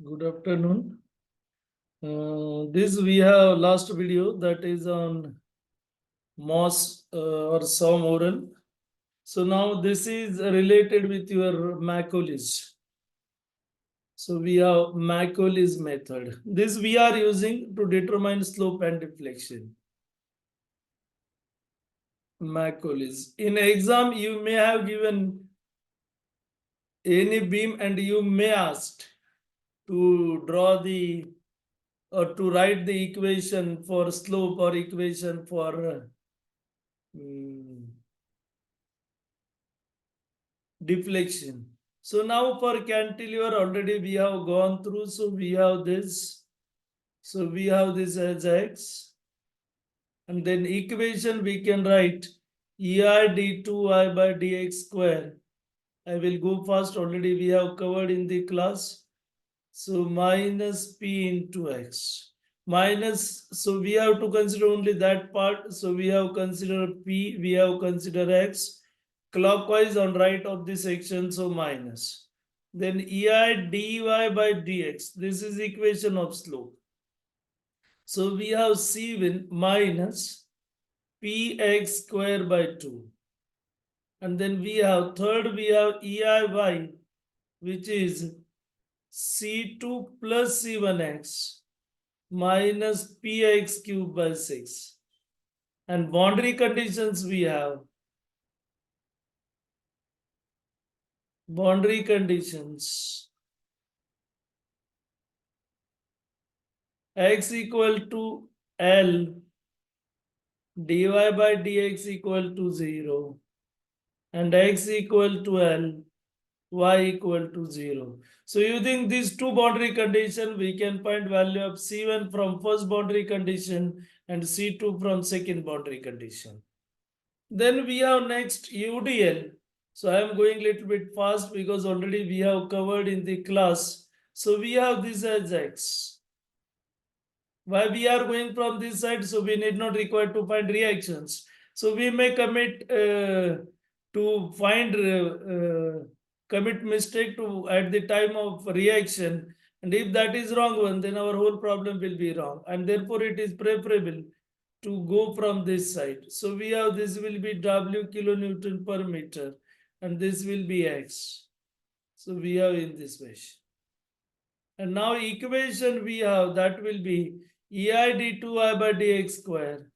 Good afternoon. This we have last video that is on MOS or SOM oral. So now this is related with your Macaulay. So we have Macaulay method. This we are using to determine slope and deflection. Macaulay. In exam, you may have given any beam and you may asked to draw the or to write the equation for slope or equation for deflection. So now for cantilever already we have gone through. So we have this. So we have this as x. And then equation we can write ER d2I by dx square. I will go fast. Already we have covered in the class. So minus p into x. Minus, so we have to consider only that part. So we have considered p, we have considered x. Clockwise on right of the section, so minus. Then ei dy by dx. This is equation of slope. So we have c1 minus px square by 2. And then we have third, we have eiy, which is c2 plus c1x minus px cube by 6. And boundary conditions we have. Boundary conditions. X equal to L dy by dx equal to 0 and x equal to L y equal to 0. So using these two boundary condition, we can find value of C1 from first boundary condition and C2 from second boundary condition. Then we have next UDL. So I am going a little bit fast because already we have covered in the class. So we have this as X. Why we are going from this side? So we need not require to find reactions. So we may to find commit mistake to at the time of reaction. And if that is wrong one, then our whole problem will be wrong. And therefore it is preferable to go from this side. So we have this will be W kilonewton per meter and this will be X. So we have in this way. And now equation we have that will be EI d2I by dx square.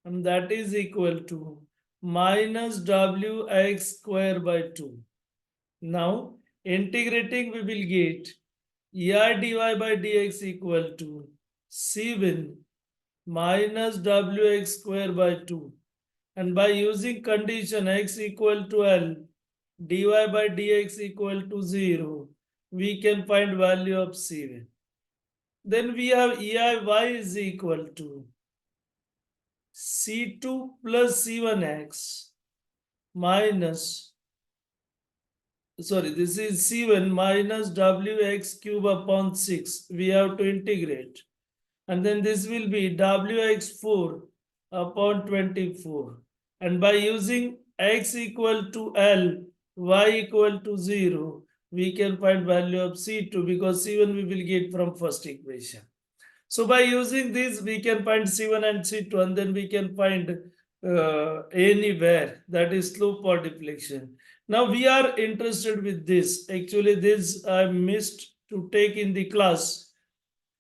And that is equal to minus Wx square by 2. Now integrating we will get EI dy by dx equal to C1 minus Wx square by 2. And by using condition x equal to L, dy by dx equal to 0, we can find value of C1. Then we have EIY is equal to C2 plus C1x minus, sorry, this is C1 minus Wx cube upon 6. We have to integrate. And then this will be Wx4 upon 24. And by using x equal to L, y equal to 0, we can find value of C2 because C1 we will get from first equation. So by using this, we can find C1 and C2 and then we can find anywhere that is slope or deflection. Now we are interested with this. Actually, this I missed to take in the class.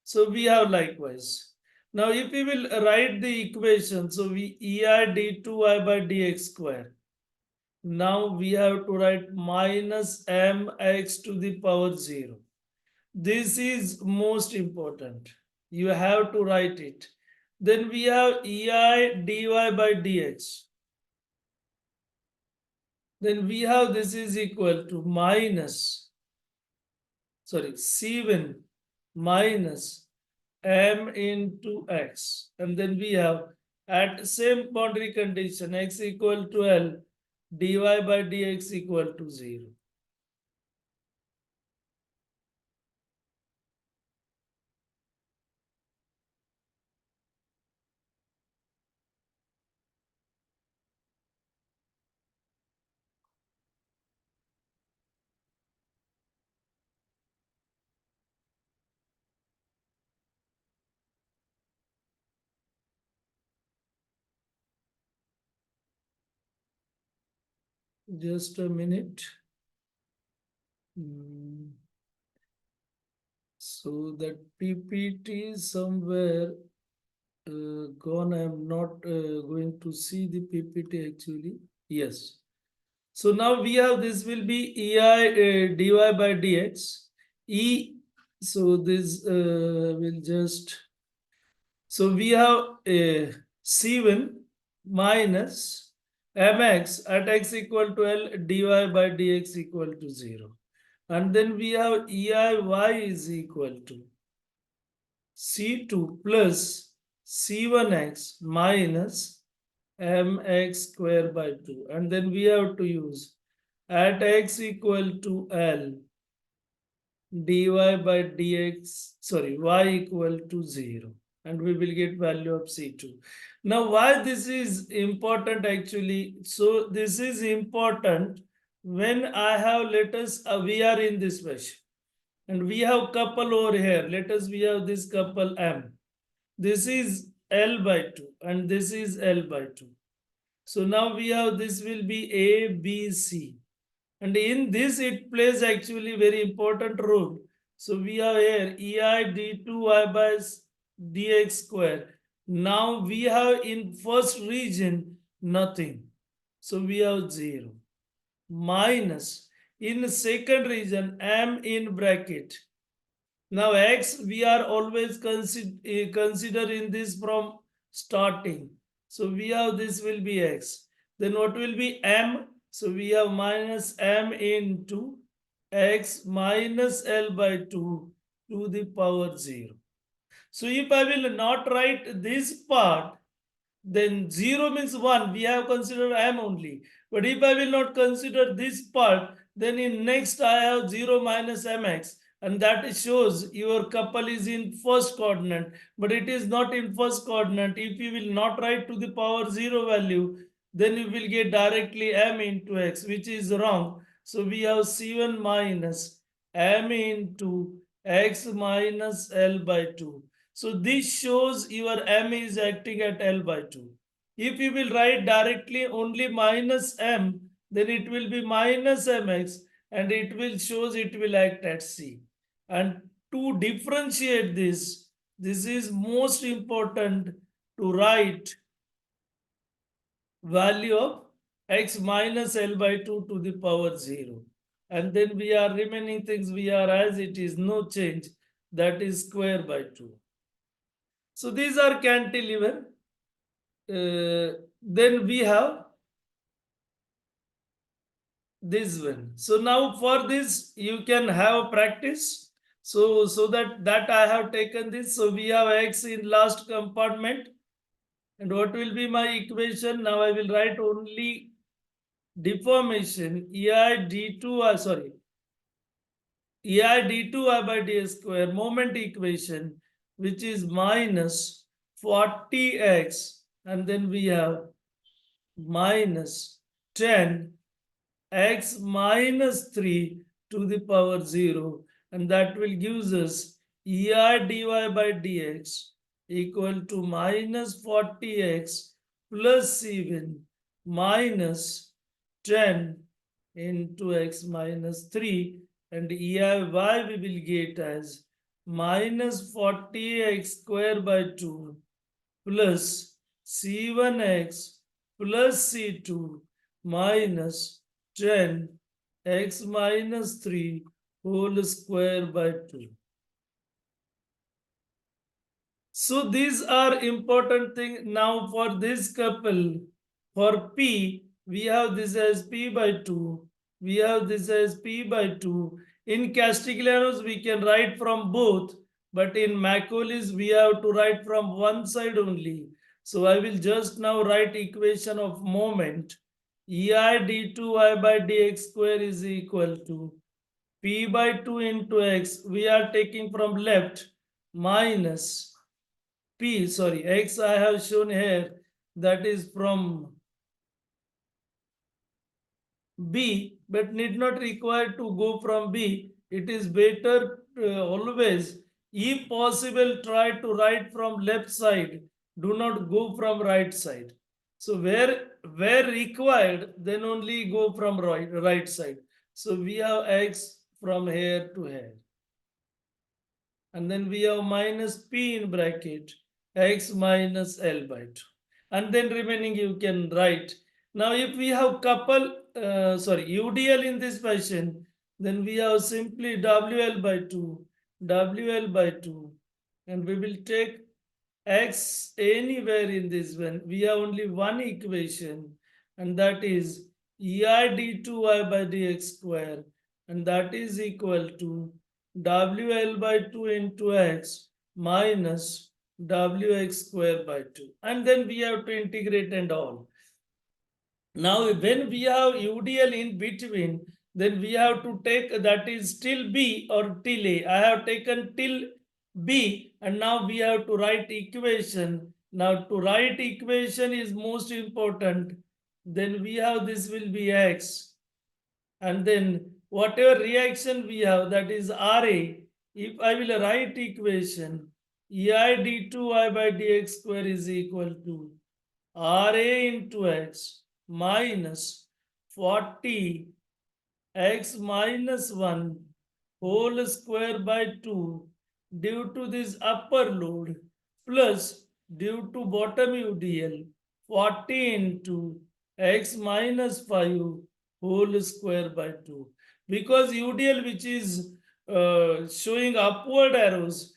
So we have likewise. Now if we will write the equation, so we EI d2I by dx square. Now we have to write minus mx to the power 0. This is most important. You have to write it. Then we have EI dy by dx. Then we have this is equal to minus, sorry, C1 minus m into x. And then we have at same boundary condition x equal to L, dy by dx equal to 0. Just a minute. Hmm. So that PPT is somewhere gone. I am not going to see the PPT actually. Yes. So now we have this will be EI dy by dx. E. So this will just. So we have C1 minus mx at x equal to L dy by dx equal to 0. And then we have EIY is equal to C2 plus C1x minus mx square by 2. And then we have to use at x equal to L dy by dx, sorry, y equal to 0. And we will get value of C2. Now, why this is important actually? So, this is important when I have, let us, we are in this mesh. And we have couple over here. Let us, we have this couple M. This is L by 2 and this is L by 2. So now we have this will be A, B, C. And in this it plays actually very important role. So we have here EI d2y by dx square. Now we have in first region nothing. So we have 0 minus in second region m in bracket. Now x we are always consider in this from starting. So we have this will be x. Then what will be m? So we have minus m into x minus L by 2 to the power 0. So if I will not write this part, then 0 means 1. We have considered m only. But if I will not consider this part, then in next I have 0 minus mx. And that shows your couple is in first coordinate. But it is not in first coordinate. If you will not write to the power 0 value, then you will get directly m into x, which is wrong. So we have c1 minus m into x minus L by 2. So this shows your m is acting at L by 2. If you will write directly only minus m, then it will be minus mx and it will shows it will act at C. And to differentiate this is most important to write value of x minus L by 2 to the power 0. And then we are remaining things we are as it is, no change, that is square by 2. So these are cantilever. Then we have this one. So now for this you can have practice. So that I have taken this. So we have x in last compartment. And what will be my equation? Now I will write only deformation EI d2 sorry EI d2 by d square moment equation, which is minus 40x, and then we have minus 10 x minus 3 to the power 0, and that will give us EI dy by dx equal to minus 40x plus 7 minus 10 into x minus 3, and EIY we will get as minus 40x square by 2 plus C1x plus C2 minus 10 x minus 3 whole square by 2. So these are important things. Now for this couple, for P, we have this as P by 2. We have this as P by 2. In Castiglianos, we can write from both. But in Macaulays, we have to write from one side only. So I will just now write equation of moment. EI d2y by dx square is equal to P by 2 into x. We are taking from left minus P, sorry, X I have shown here, that is from B, but need not require to go from B. It is better always, if possible, try to write from left side. Do not go from right side. So where required, then only go from right side. So we have x from here to here. And then we have minus p in bracket x minus L by 2. And then remaining you can write. Now if we have UDL in this fashion, then we have simply WL by 2, WL by 2. And we will take x anywhere in this one. We have only one equation, and that is EI d2y by dx square, and that is equal to WL by 2 into x minus WX square by 2. And then we have to integrate and all. Now, when we have UDL in between, then we have to take that is till B or till A. I have taken till B, and now we have to write equation. Now, to write equation is most important. Then we have this will be X, and then whatever reaction we have, that is RA. If I will write equation, EI d2y by dx square is equal to RA into X minus 40 x minus 1 whole square by 2 due to this upper load plus due to bottom UDL 40 into x minus 5 whole square by 2. Because UDL which is showing upward arrows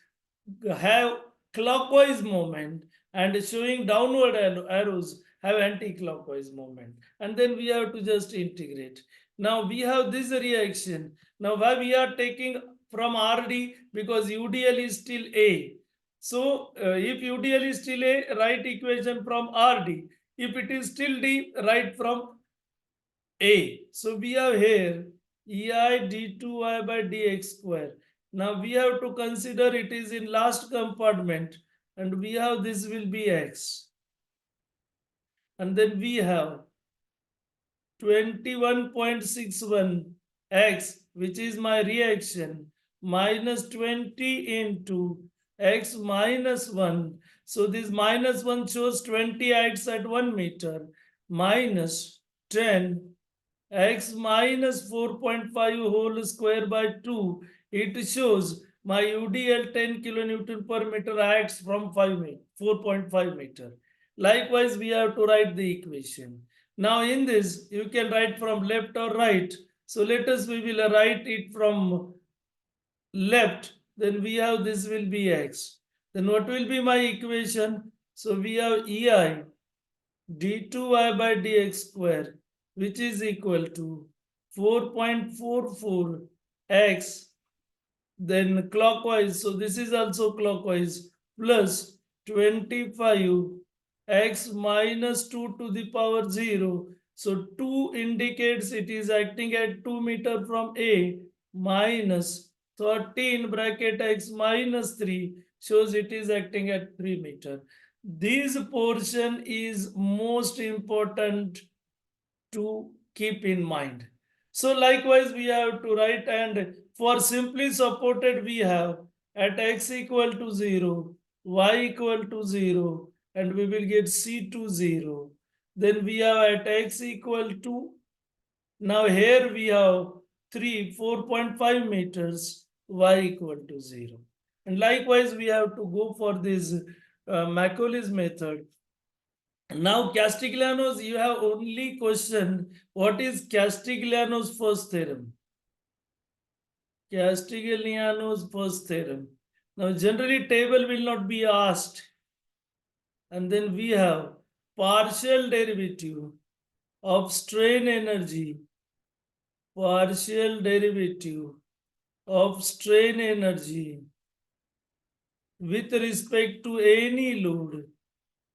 have clockwise movement, and showing downward arrows have anti-clockwise movement, and then we have to just integrate. Now we have this reaction. Now why we are taking from RD? Because UDL is still A. So if UDL is still A, write equation from RD. If it is still D, write from A. So we have here EI d2y by dx square. Now we have to consider it is in last compartment, and we have this will be x. And then we have 21.61 x, which is my reaction, minus 20 into x minus 1. So this minus 1 shows 20 acts at 1 meter, minus 10 x minus 4.5 whole square by 2. It shows my UDL 10 kilonewton per meter acts from 4.5 meter. Likewise, we have to write the equation. Now in this, you can write from left or right. So let us, we will write it from left. Then we have this will be x. Then what will be my equation? So we have EI d2y by dx square, which is equal to 4.44 x, then clockwise, so this is also clockwise, plus 25 x minus 2 to the power 0. So 2 indicates it is acting at 2 meter from A, minus 13 bracket x minus 3 shows it is acting at 3 meter. This portion is most important to keep in mind. So likewise we have to write, and for simply supported we have at x equal to 0, y equal to 0, and we will get c to 0. Then we have at x equal to, now here we have 4.5 meters, y equal to 0. And likewise we have to go for this Macaulay's method. Now Castigliano's, you have only questioned what is Castigliano's first theorem. Castigliano's first theorem. Now generally table will not be asked. And then we have partial derivative of strain energy. Partial derivative of strain energy with respect to any load.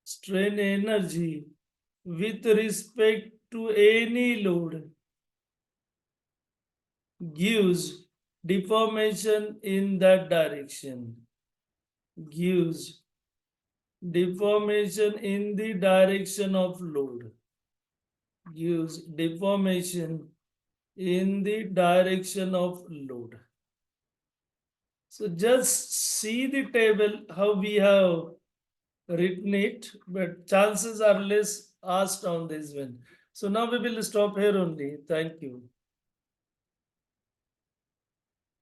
Strain energy with respect to any load gives deformation in that direction. Gives deformation in the direction of load. Gives deformation in the direction of load. So just see the table how we have written it, but chances are less asked on this one. So now we will stop here only. Thank you.